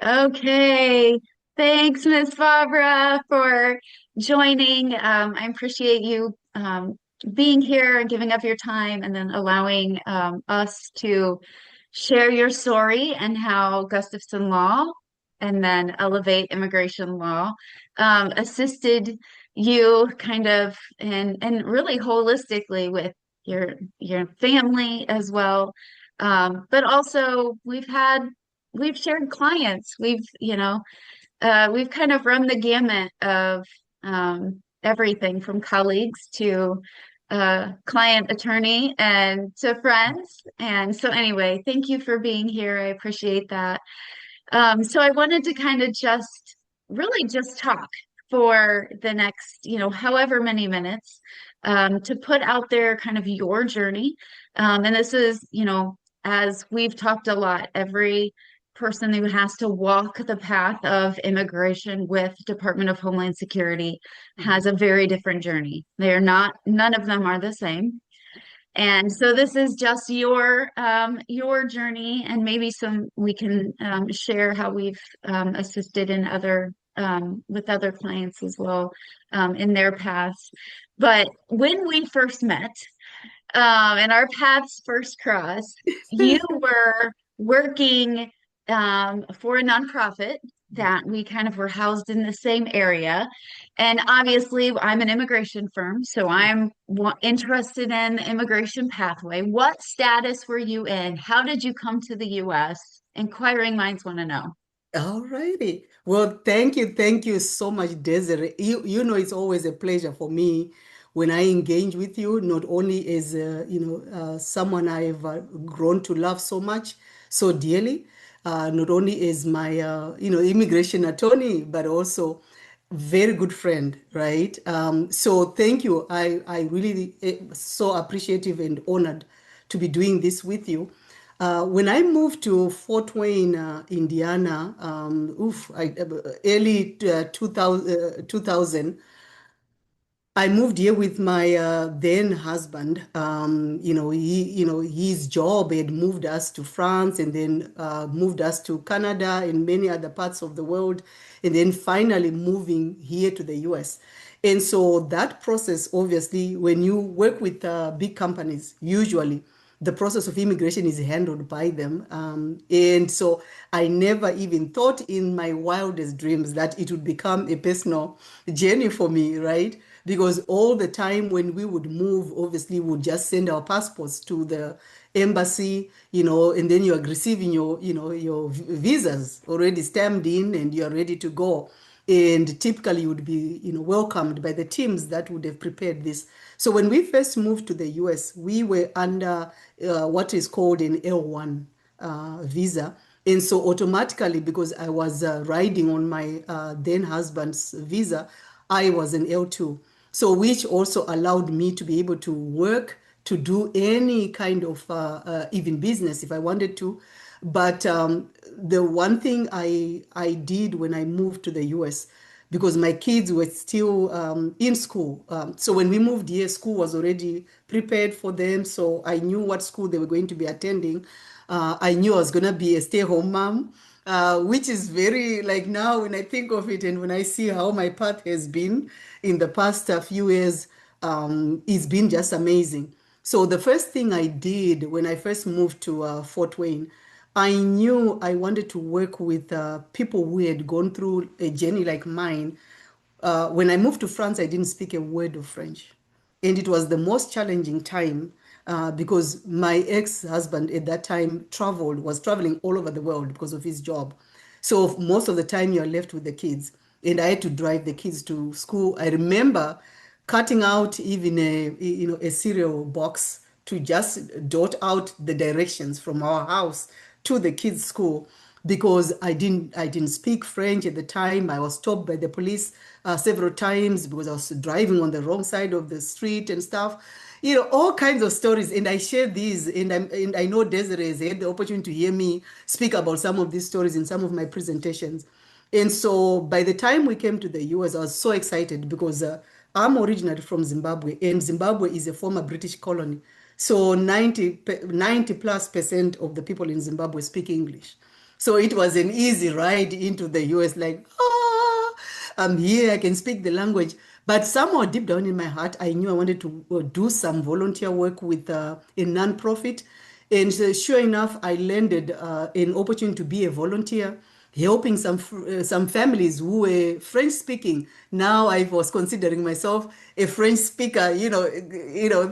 Okay. Thanks, Miss Barbara, for joining. I appreciate you being here and giving up your time and then allowing us to share your story and how Gustafson Law and then Elevate Immigration Law assisted you kind of and really holistically with your family as well. But also we've shared clients. We've kind of run the gamut of everything from colleagues to client attorney and to friends. And so anyway, thank you for being here. I appreciate that. So I wanted to kind of just really just talk for the next, however many minutes, to put out there kind of your journey. And this is, as we've talked a lot, every person who has to walk the path of immigration with Department of Homeland Security has a very different journey. None of them are the same. And so this is just your journey, and maybe some we can share how we've assisted in other with other clients as well in their paths. But when we first met, and our paths first crossed, you were working for a nonprofit that we kind of were housed in the same area. And obviously, I'm an immigration firm, so I'm interested in the immigration pathway. What status were you in? How did you come to the US? Inquiring minds want to know. All righty. Well, thank you so much, Desiree. You know, it's always a pleasure for me when I engage with you, not only as someone I've grown to love so much, so dearly, not only as my immigration attorney, but also very good friend, right? So thank you. I really so appreciative and honored to be doing this with you. When I moved to Fort Wayne, Indiana, early 2000, I moved here with my then husband. His job had moved us to France and then moved us to Canada and many other parts of the world, and then finally moving here to the US. And so that process, obviously, when you work with big companies, usually the process of immigration is handled by them. And so I never even thought in my wildest dreams that it would become a personal journey for me, right? Because all the time when we would move, obviously, we would just send our passports to the embassy, and then you are receiving your visas already stamped in and you're ready to go. And typically you would be, welcomed by the teams that would have prepared this. So when we first moved to the US, we were under what is called an L1 visa. And so automatically, because I was riding on my then husband's visa, I was an L2. So which also allowed me to be able to work, to do any kind of even business if I wanted to. But the one thing I did when I moved to the US, because my kids were still in school. So when we moved here, school was already prepared for them. So I knew what school they were going to be attending. I knew I was going to be a stay-home mom, which is very like now when I think of it and when I see how my path has been in the past few years, it's been just amazing. So the first thing I did when I first moved to Fort Wayne, I knew I wanted to work with people who had gone through a journey like mine. When I moved to France, I didn't speak a word of French. And it was the most challenging time because my ex-husband at that time was traveling all over the world because of his job. So most of the time you're left with the kids. And I had to drive the kids to school. I remember cutting out even a cereal box to just dot out the directions from our house to the kids' school because I didn't speak French at the time. I was stopped by the police several times because I was driving on the wrong side of the street and stuff. All kinds of stories. And I share these, and I know Desiree has had the opportunity to hear me speak about some of these stories in some of my presentations. And so by the time we came to the US, I was so excited because I'm originally from Zimbabwe, and Zimbabwe is a former British colony. So 90 plus percent of the people in Zimbabwe speak English. So it was an easy ride into the US, like, I'm here, I can speak the language. But somehow deep down in my heart, I knew I wanted to do some volunteer work with a nonprofit. And sure enough, I landed an opportunity to be a volunteer, helping some families who were French speaking. Now I was considering myself a French speaker,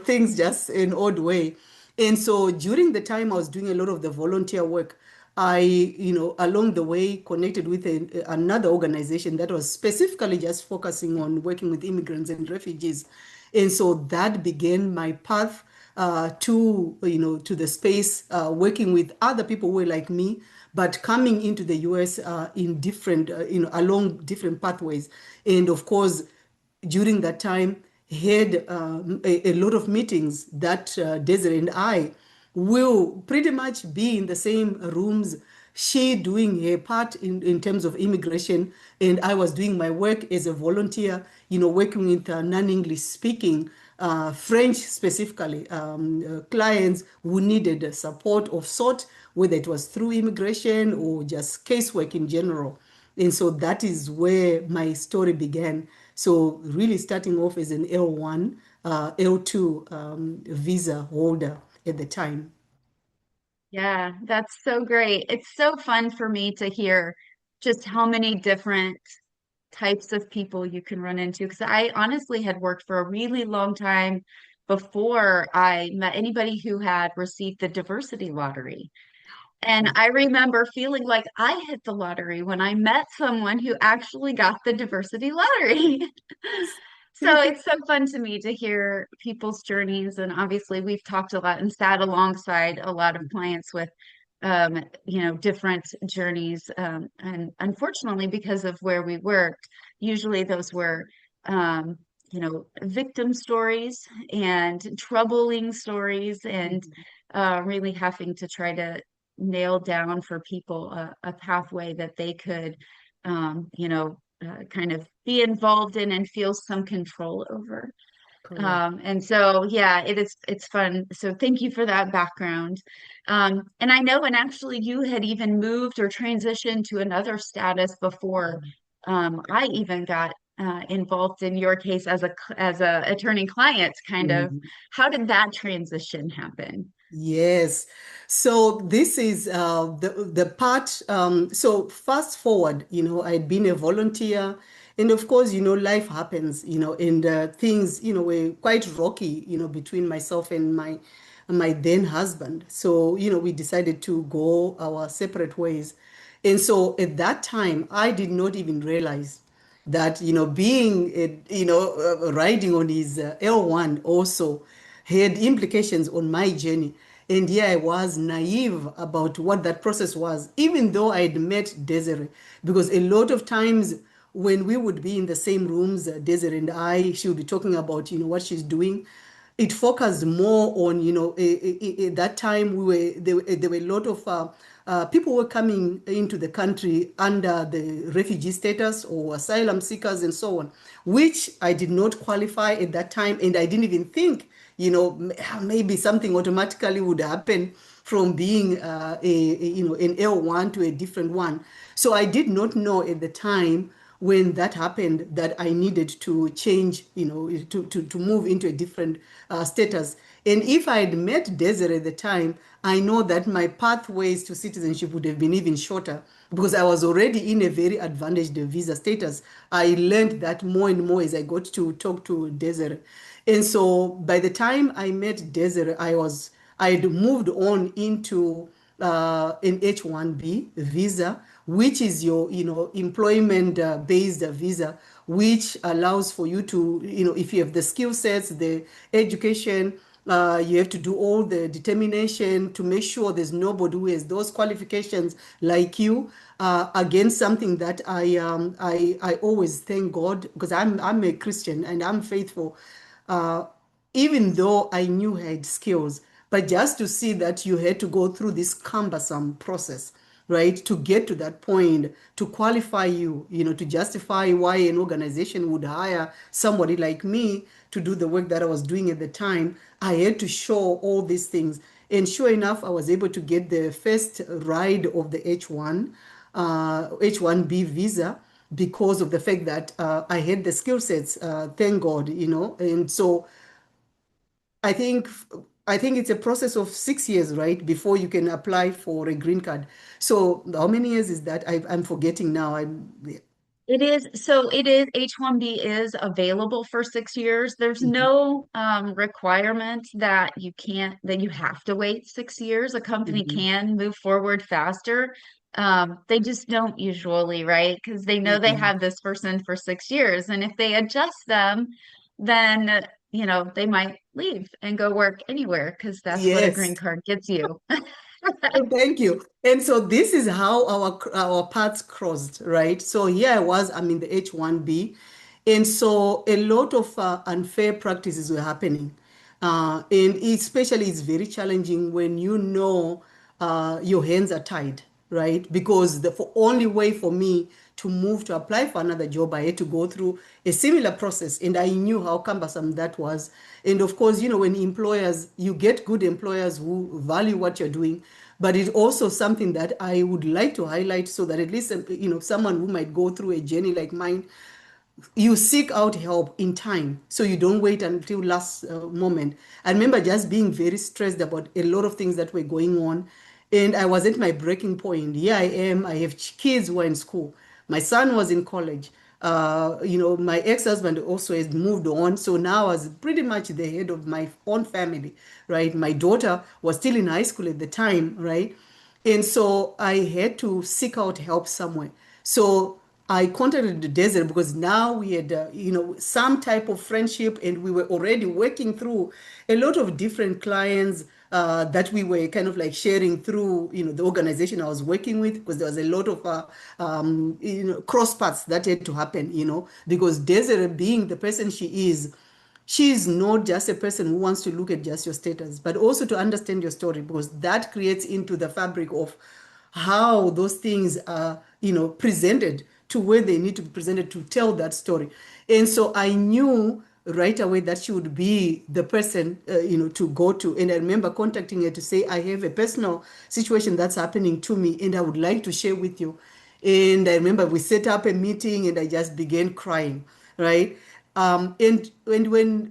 things just in odd way. And so during the time I was doing a lot of the volunteer work, I, along the way connected with another organization that was specifically just focusing on working with immigrants and refugees. And so that began my path to the space, working with other people who were like me, but coming into the US in different, along different pathways. And of course, during that time, had a lot of meetings that Desiree and I will pretty much be in the same rooms. She doing her part in terms of immigration, and I was doing my work as a volunteer, working with non-English speaking, French specifically, clients who needed support of sort, whether it was through immigration or just casework in general. And so that is where my story began. So really starting off as an L1, L2 visa holder at the time. Yeah, that's so great. It's so fun for me to hear just how many different types of people you can run into. Because I honestly had worked for a really long time before I met anybody who had received the diversity lottery. And I remember feeling like I hit the lottery when I met someone who actually got the diversity lottery. So it's so fun to me to hear people's journeys. And obviously, we've talked a lot and sat alongside a lot of clients with, different journeys. And unfortunately, because of where we worked, usually those were, victim stories and troubling stories, and really having to try to nail down for people a pathway that they could, kind of be involved in and feel some control over. Correct. And so, yeah, it's fun. So thank you for that background. And I know, and actually, you had even moved or transitioned to another status before I even got involved in your case as a attorney client. Kind of, Mhm. how did that transition happen? Yes. So this is the part. So fast forward, I'd been a volunteer, and of course, life happens, and things, were quite rocky, between myself and my then husband. So, we decided to go our separate ways. And so at that time, I did not even realize that being riding on his L1 also had implications on my journey. And here I was naive about what that process was, even though I had met Desiree, because a lot of times when we would be in the same rooms, Desiree and I, she would be talking about what she's doing. It focused more on, at that time there were a lot of people were coming into the country under the refugee status or asylum seekers and so on, which I did not qualify at that time, and I didn't even think, maybe something automatically would happen from being an L1 to a different one. So I did not know at the time when that happened that I needed to change, to move into a different status. And if I had met Desiree at the time, I know that my pathways to citizenship would have been even shorter because I was already in a very advantaged visa status. I learned that more and more as I got to talk to Desiree. And so by the time I met Desiree, I'd moved on into an H-1B visa, which is your, employment based visa, which allows for you to, if you have the skill sets, the education, you have to do all the determination to make sure there's nobody who has those qualifications like you. Again, something that I always thank God because I'm a Christian and I'm faithful. Uh, Even though I knew I had skills, but just to see that you had to go through this cumbersome process, right, to get to that point, to qualify you, to justify why an organization would hire somebody like me to do the work that I was doing at the time, I had to show all these things. And sure enough, I was able to get the first ride of the H1B visa because of the fact that I had the skill sets, thank God, And so I think I think it's a process of 6 years, right, before you can apply for a green card. So how many years is that? I'm forgetting now. It is H-1B is available for 6 years. There's no requirement that you have to wait 6 years. A company Mhm, can move forward faster. They just don't usually, right? Because they know they mhm. have this person for 6 years. And if they adjust them, then they might leave and go work anywhere because that's what a green Yes. card gets you. Oh, thank you. And so this is how our paths crossed, right? So here I'm in the H1B, and so a lot of unfair practices were happening, and especially it's very challenging when your hands are tied, right? Because only way for me to move to apply for another job, I had to go through a similar process, and I knew how cumbersome that was. And of course, when you get good employers who value what you're doing, but it's also something that I would like to highlight so that at least, someone who might go through a journey like mine, you seek out help in time so you don't wait until last moment. I remember just being very stressed about a lot of things that were going on, and I was at my breaking point. Here I am, I have kids who are in school, my son was in college, my ex-husband also has moved on, so now I was pretty much the head of my own family, right? My daughter was still in high school at the time, right? And so I had to seek out help somewhere. So I contacted the desert because now we had, some type of friendship, and we were already working through a lot of different clients that we were kind of like sharing through, the organization I was working with, because there was a lot of, cross paths that had to happen, because Desiree, being the person she is not just a person who wants to look at just your status, but also to understand your story, because that creates into the fabric of how those things are, presented to where they need to be presented to tell that story. And so I knew right away that she would be the person, to go to. And I remember contacting her to say, I have a personal situation that's happening to me, and I would like to share with you. And I remember we set up a meeting, and I just began crying, right? And when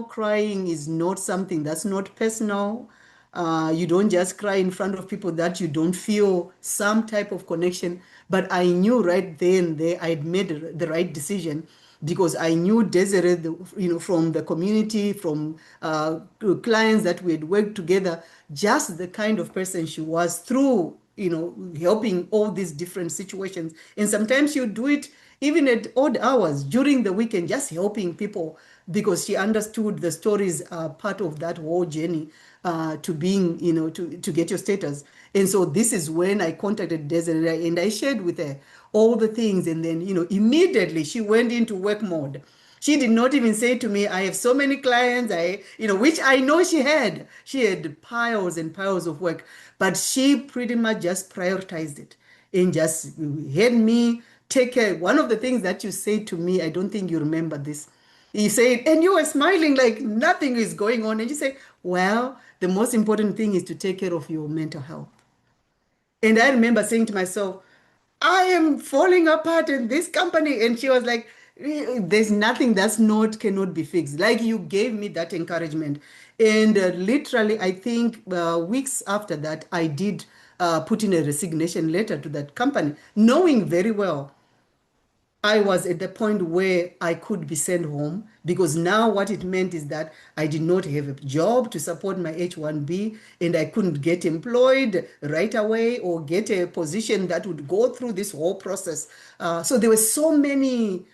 crying is not something that's not personal, you don't just cry in front of people that you don't feel some type of connection. But I knew right then there I'd made the right decision, because I knew Desiree, from the community, from clients that we had worked together, just the kind of person she was through, helping all these different situations. And sometimes you do it even at odd hours during the weekend, just helping people, because she understood the stories are part of that whole journey to being, to get your status. And so this is when I contacted Desiree and I shared with her all the things. And then, immediately she went into work mode. She did not even say to me, I have so many clients, which I know she had. She had piles and piles of work, but she pretty much just prioritized it and just had me take care. One of the things that you said to me, I don't think you remember this. You said, and you were smiling like nothing is going on. And you say, well, the most important thing is to take care of your mental health. And I remember saying to myself, I am falling apart in this company. And she was like, there's nothing that's not cannot be fixed. Like, you gave me that encouragement. And literally, I think weeks after that, I did put in a resignation letter to that company, knowing very well I was at the point where I could be sent home, because now what it meant is that I did not have a job to support my H1B, and I couldn't get employed right away or get a position that would go through this whole process. So there were so many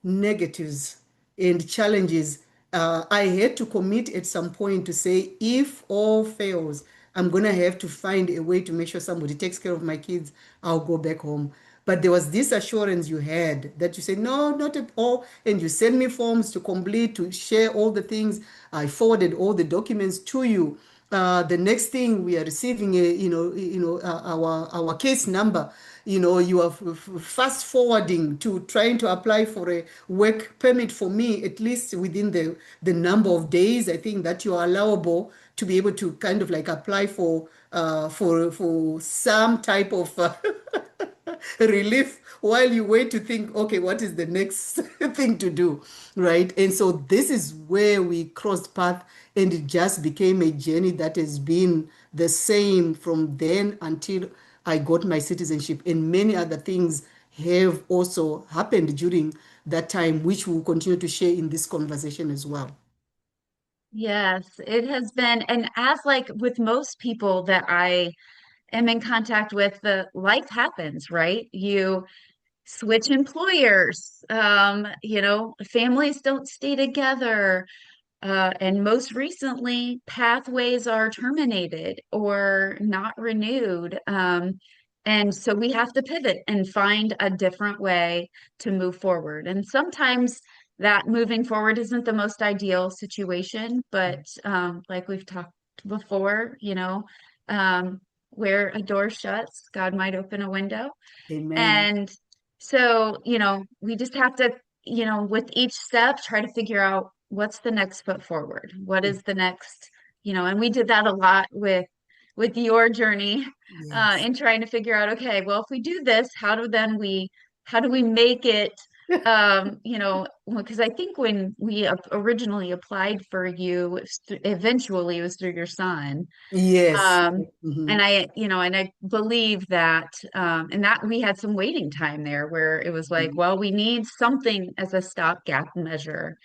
negatives and challenges. I had to commit at some point to say, if all fails, I'm going to have to find a way to make sure somebody takes care of my kids. I'll go back home. But there was this assurance you had that you said, no, not at all. And you sent me forms to complete, to share all the things. I forwarded all the documents to you. The next thing we are receiving, our case number. You are fast forwarding to trying to apply for a work permit for me, at least within the number of days I think that you are allowable to be able to kind of like apply for some type of relief while you wait to think, okay, what is the next thing to do, right? And so this is where we crossed path, and it just became a journey that has been the same from then until I got my citizenship. And many other things have also happened during that time, which we'll continue to share in this conversation as well. Yes, it has been, and as like with most people that I am in contact with, the life happens, right? You switch employers, families don't stay together. And most recently, pathways are terminated or not renewed. And so we have to pivot and find a different way to move forward. And sometimes that moving forward isn't the most ideal situation, but like we've talked before, um, where a door shuts, God might open a window. Amen. And so, we just have to, with each step, try to figure out what's the next foot forward. What is the next, and we did that a lot with your journey, Yes. in trying to figure out, okay, well, if we do this, how do we make it, because I think when we originally applied for you, eventually it was through your son. Yes. Um, and Mhm. I believe that, and that we had some waiting time there where it was like, well, we need something as a stopgap measure.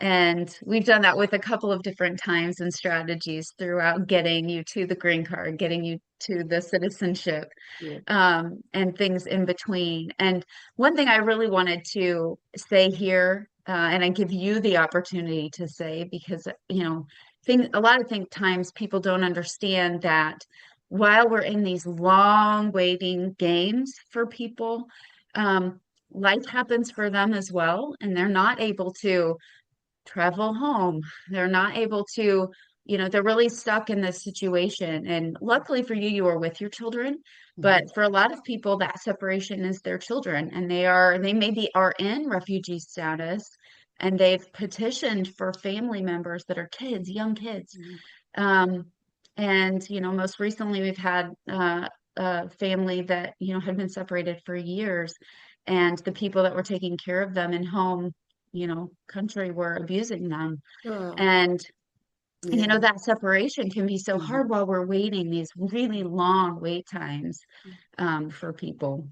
And we've done that with a couple of different times and strategies throughout getting you to the green card, getting you to the citizenship, Yeah. and things in between. And one thing I really wanted to say here, and I give you the opportunity to say, because, a lot of times people don't understand that while we're in these long waiting games for people, life happens for them as well, and they're not able to travel home. They're not able to, they're really stuck in this situation. And luckily for you, you are with your children. Mhm. But for a lot of people, that separation is their children, and they maybe are in refugee status, and they've petitioned for family members that are kids, young kids. Mhm. Um, and most recently we've had a family that had been separated for years, and the people that were taking care of them in home country were abusing them. Oh, And, yeah. that separation can be so Mhm. hard while we're waiting these really long wait times, for people.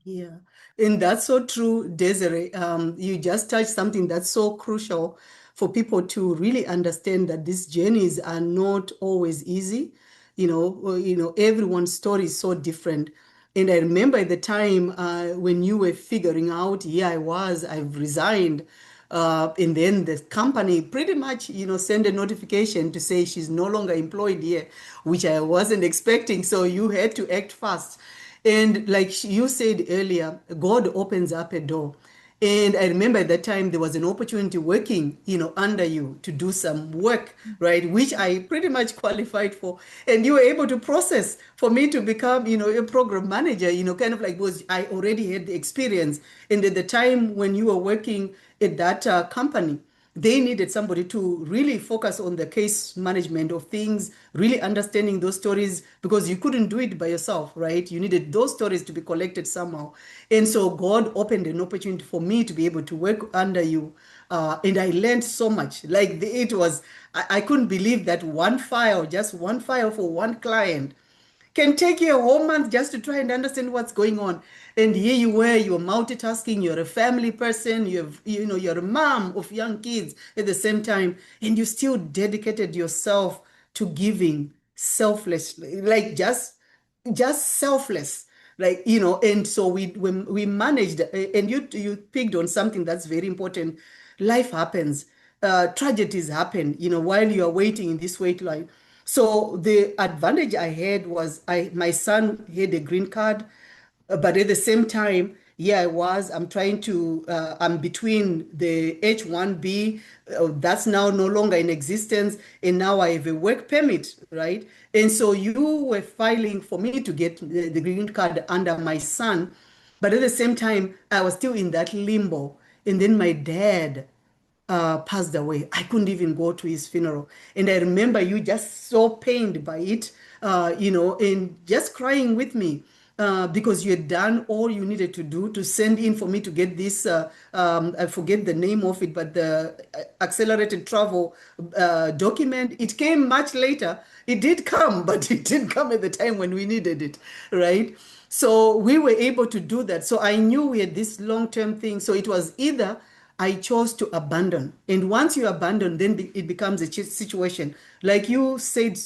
Yeah, and that's so true, Desiree. You just touched something that's so crucial for people to really understand that these journeys are not always easy. Everyone's story is so different. And I remember at the time when you were figuring out, here I was, I've resigned. And then the company pretty much, send a notification to say she's no longer employed here, which I wasn't expecting. So you had to act fast. And like you said earlier, God opens up a door. And I remember at that time there was an opportunity working, under you to do some work, right? Which I pretty much qualified for. And you were able to process for me to become, a program manager, kind of like was I already had the experience. And at the time when you were working at that company, they needed somebody to really focus on the case management of things, really understanding those stories because you couldn't do it by yourself, right? You needed those stories to be collected somehow. And so God opened an opportunity for me to be able to work under you. And I learned so much. Like it was, I couldn't believe that one file, just one file for one client can take you a whole month just to try and understand what's going on. And here you were, you're multitasking, you're a family person, you're a mom of young kids at the same time, and you still dedicated yourself to giving selflessly, like just selfless, like and so we managed, and you picked on something that's very important. Life happens, tragedies happen, while you are waiting in this wait line. So the advantage I had was my son had a green card, but at the same time, yeah, I'm trying to, I'm between the H-1B, that's now no longer in existence, and now I have a work permit, right? And so you were filing for me to get the green card under my son, but at the same time, I was still in that limbo. And then my dad passed away. I couldn't even go to his funeral. And I remember you just so pained by it, and just crying with me. Because you had done all you needed to do to send in for me to get this, I forget the name of it, but the accelerated travel document. It came much later. It did come, but it didn't come at the time when we needed it, right? So we were able to do that. So I knew we had this long-term thing. So it was either I chose to abandon. And once you abandon, then it becomes a situation. Like you said,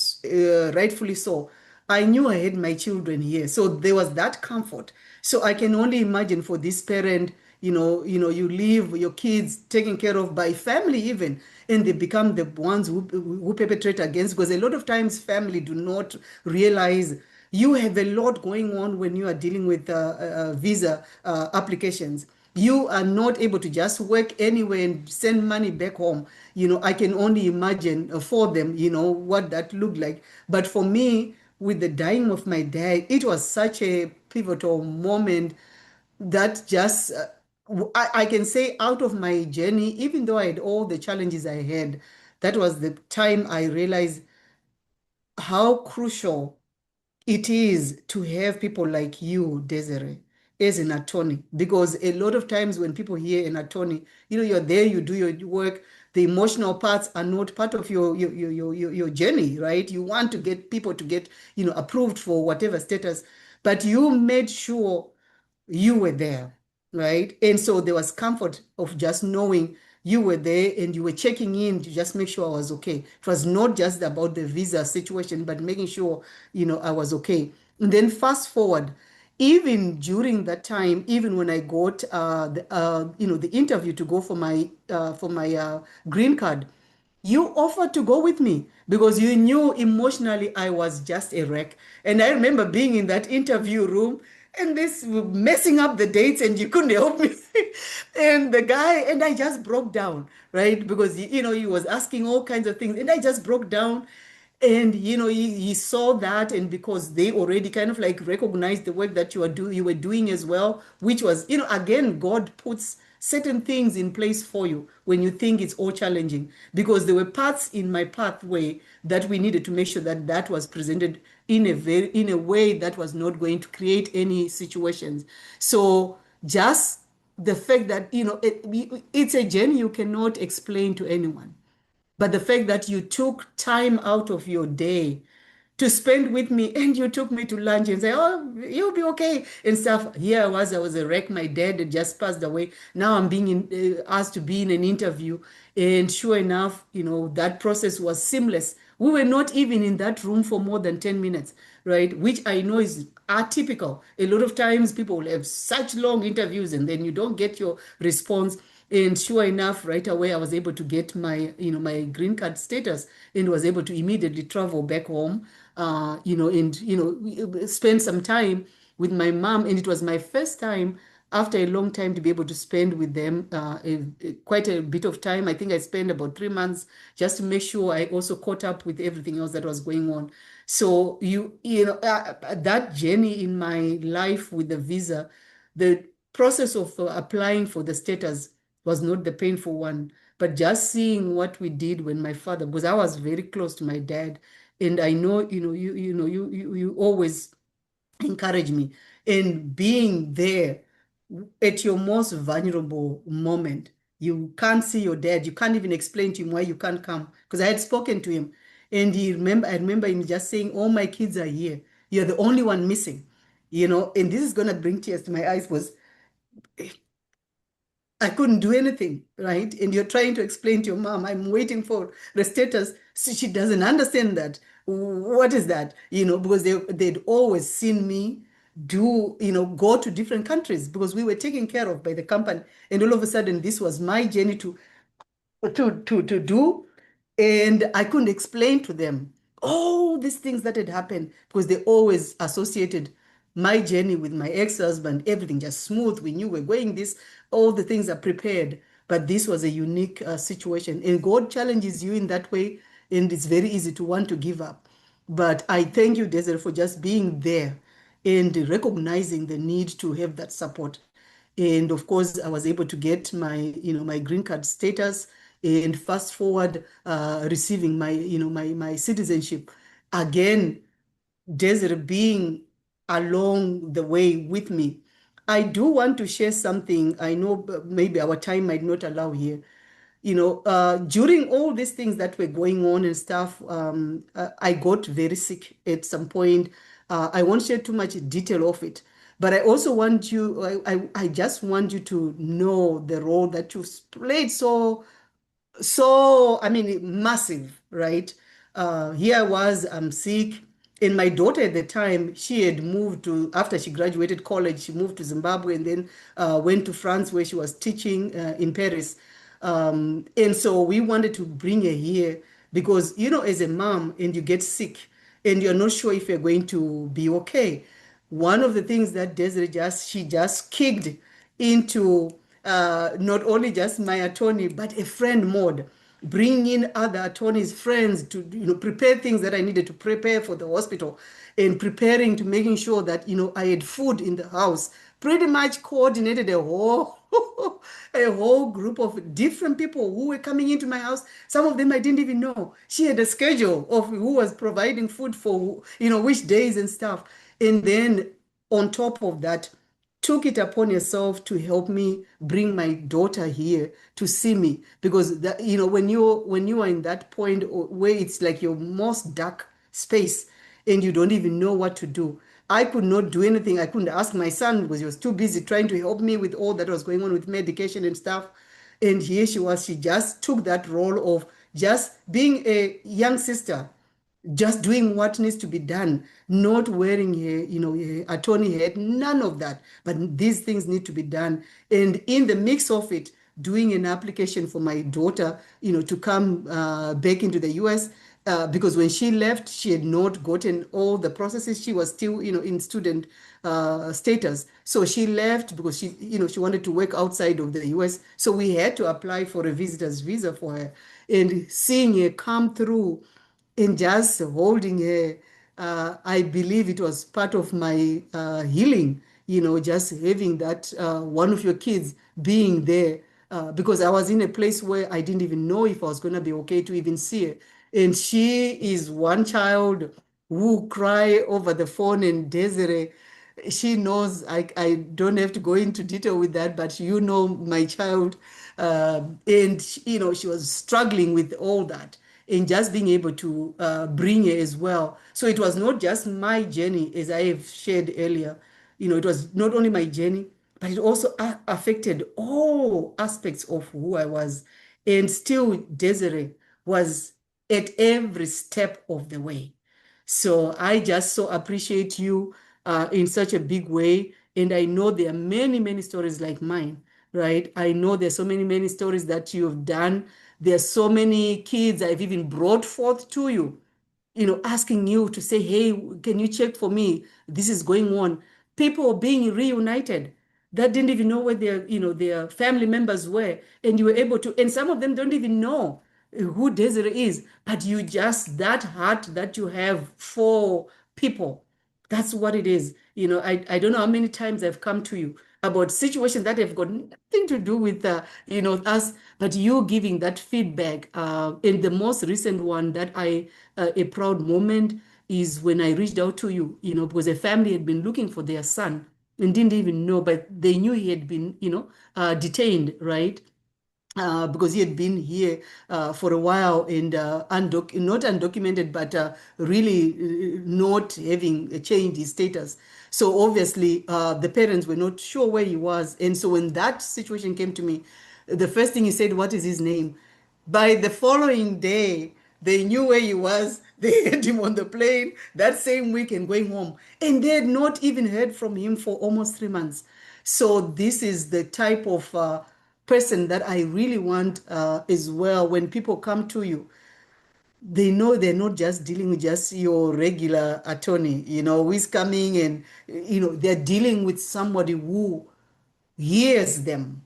rightfully so. I knew I had my children here. So there was that comfort. So I can only imagine for this parent, you leave your kids taken care of by family even, and they become the ones who perpetrate against, because a lot of times family do not realize you have a lot going on when you are dealing with visa applications. You are not able to just work anywhere and send money back home. I can only imagine for them, what that looked like. But for me, with the dying of my dad, it was such a pivotal moment that just, I can say out of my journey, even though I had all the challenges I had, that was the time I realized how crucial it is to have people like you, Desiree, as an attorney. Because a lot of times when people hear an attorney, you're there, you do your work, the emotional parts are not part of your journey, right? You want to get people to get, approved for whatever status, but you made sure you were there, right? And so there was comfort of just knowing you were there and you were checking in to just make sure I was okay. It was not just about the visa situation, but making sure, I was okay. And then fast forward, even during that time, even when I got the interview to go for my green card, you offered to go with me because you knew emotionally I was just a wreck. And I remember being in that interview room and this messing up the dates, and you couldn't help me. And the guy, and I just broke down, right? Because, he was asking all kinds of things, and I just broke down. And he saw that, and because they already kind of like recognized the work that you were doing as well, which was, again, God puts certain things in place for you when you think it's all challenging, because there were parts in my pathway that we needed to make sure that that was presented in a way that was not going to create any situations. So just the fact that it's a journey you cannot explain to anyone, but the fact that you took time out of your day to spend with me, and you took me to lunch and say, "Oh, you'll be okay," and stuff. Here I was a wreck. My dad had just passed away. Now I'm being asked to be in an interview. And sure enough, that process was seamless. We were not even in that room for more than 10 minutes, right? Which I know is atypical. A lot of times people will have such long interviews and then you don't get your response. And sure enough, right away, I was able to get my green card status and was able to immediately travel back home, and, spend some time with my mom. And it was my first time after a long time to be able to spend with them quite a bit of time. I think I spent about 3 months just to make sure I also caught up with everything else that was going on. So that journey in my life with the visa, the process of applying for the status was not the painful one, but just seeing what we did when my father, because I was very close to my dad, and I know, you always encourage me, and being there at your most vulnerable moment. You can't see your dad. You can't even explain to him why you can't come. Because I had spoken to him, and I remember him just saying, "All my kids are here. You're the only one missing." And this is gonna bring tears to my eyes, was I couldn't do anything, right? And you're trying to explain to your mom, "I'm waiting for the status." So she doesn't understand that. What is that? Because they'd always seen me go to different countries because we were taken care of by the company. And all of a sudden, this was my journey to do. And I couldn't explain to them all these things that had happened because they always associated my journey with my ex-husband, everything just smooth. We knew we're going this, all the things are prepared. But this was a unique situation. And God challenges you in that way. And it's very easy to want to give up. But I thank you, Desiree, for just being there and recognizing the need to have that support. And of course, I was able to get my green card status and fast forward receiving my, my citizenship. Again, Desiree being along the way with me. I do want to share something. I know maybe our time might not allow here. During all these things that were going on and stuff, I got very sick at some point. I won't share too much detail of it, but I also want you, I just want you to know the role that you played so, I mean, massive, right? Here I was, I'm sick. And my daughter at the time, she had moved to, after she graduated college, she moved to Zimbabwe and then went to France where she was teaching in Paris. And so we wanted to bring her here because, as a mom and you get sick and you're not sure if you're going to be okay. One of the things that Desiree she just kicked into not only just my attorney, but a friend mode, bringing in other attorneys, friends to prepare things that I needed to prepare for the hospital, and preparing to making sure that I had food in the house. Pretty much coordinated a whole a whole group of different people who were coming into my house. Some of them I didn't even know. She had a schedule of who was providing food for which days and stuff. And then on top of that, took it upon yourself to help me bring my daughter here to see me because when you are in that point where it's like your most dark space and you don't even know what to do. I could not do anything. I couldn't ask my son because he was too busy trying to help me with all that was going on with medication and stuff. And here she was. She just took that role of just being a young sister, just doing what needs to be done, not wearing a attorney hat, none of that. But these things need to be done. And in the mix of it, doing an application for my daughter, to come back into the US. Because when she left, she had not gotten all the processes. She was still, in student status. So she left because she wanted to work outside of the US. So we had to apply for a visitor's visa for her. And seeing her come through in just holding her, I believe it was part of my healing, just having that one of your kids being there. Because I was in a place where I didn't even know if I was going to be okay to even see her. And she is one child who cry over the phone, and Desiree, she knows I don't have to go into detail with that, but my child. And, she was struggling with all that and just being able to bring her as well. So it was not just my journey, as I have shared earlier. It was not only my journey, but it also affected all aspects of who I was. And still, Desiree was at every step of the way. So I just so appreciate you in such a big way. And I know there are many, many stories like mine, right? I know there's so many, many stories that you've done. There's so many kids I've even brought forth to you, asking you to say, hey, can you check for me? This is going on. People being reunited that didn't even know where their family members were, and you were able to, and some of them don't even know who Desiree is, but that heart that you have for people, that's what it is. I don't know how many times I've come to you about situations that have got nothing to do with us, but you giving that feedback. And the most recent one that a proud moment is when I reached out to you, because a family had been looking for their son and didn't even know, but they knew he had been, detained, right? Because he had been here for a while and not undocumented, but really not having changed his status. So obviously, the parents were not sure where he was. And so when that situation came to me, the first thing he said, what is his name? By the following day, they knew where he was. They had him on the plane that same week and going home. And they had not even heard from him for almost 3 months. So this is the type of person that I really want as well. When people come to you, they know they're not just dealing with just your regular attorney, who is coming and, they're dealing with somebody who hears them,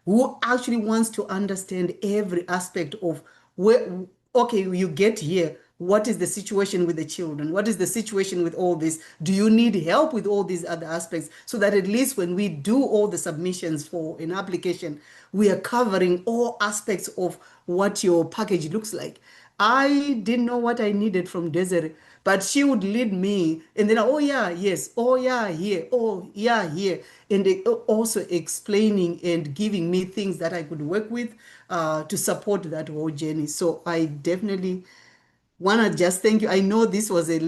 who actually wants to understand every aspect of where, okay, you get here. What is the situation with the children? What is the situation with all this? Do you need help with all these other aspects? So that at least when we do all the submissions for an application, we are covering all aspects of what your package looks like. I didn't know what I needed from Desiree, but she would lead me, and then, oh yeah, yes, oh yeah, here, oh yeah, here, and they also explaining and giving me things that I could work with to support that whole journey. So I definitely wanna just thank you. I know this was it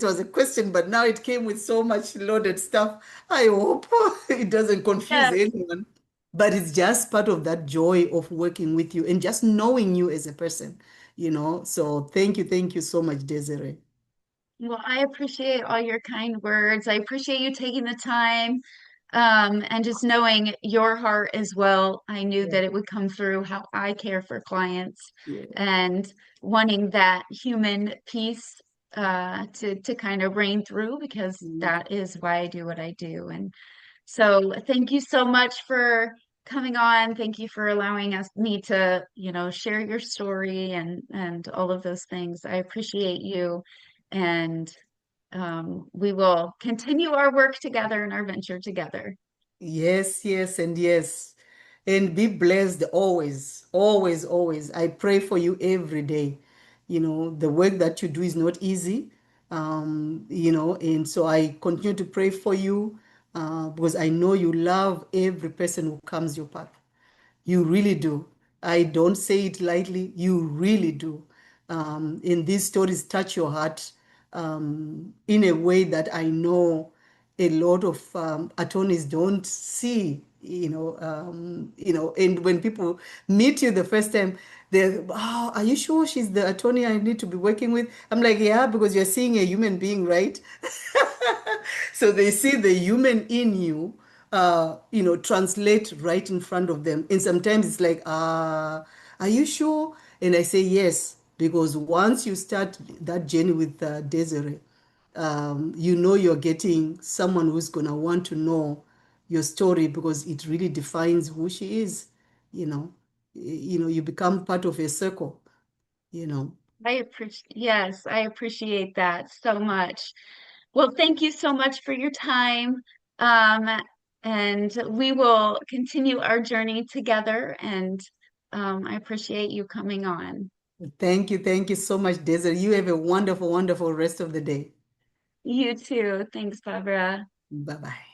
was a question, but now it came with so much loaded stuff. I hope it doesn't confuse Yes. anyone. But it's just part of that joy of working with you and just knowing you as a person, you know. So thank you so much, Desiree. Well, I appreciate all your kind words. I appreciate you taking the time, and just knowing your heart as well. I knew Yeah, that it would come through how I care for clients yeah. and wanting that human piece to kind of reign through because Mm. that is why I do what I do. And so thank you so much for coming on. Thank you for allowing me to, share your story and all of those things. I appreciate you. And we will continue our work together and our venture together. Yes, yes, and yes. And be blessed always, always, always. I pray for you every day. You know, the work that you do is not easy. And so I continue to pray for you because I know you love every person who comes your path. You really do. I don't say it lightly. You really do. And these stories touch your heart in a way that I know a lot of attorneys don't see. And when people meet you the first time, they're, oh, are you sure she's the attorney I need to be working with? I'm like, yeah, because you're seeing a human being, right? So they see the human in you, translate right in front of them. And sometimes it's like, are you sure? And I say yes, because once you start that journey with Desiree, you know you're getting someone who's going to want to know your story because it really defines who she is. You know, you become part of a circle, you know. Yes, I appreciate that so much. Well, thank you so much for your time. Um, and we will continue our journey together. And I appreciate you coming on. Thank you so much, Desiree. You have a wonderful, wonderful rest of the day. You too. Thanks, Barbara. Bye bye.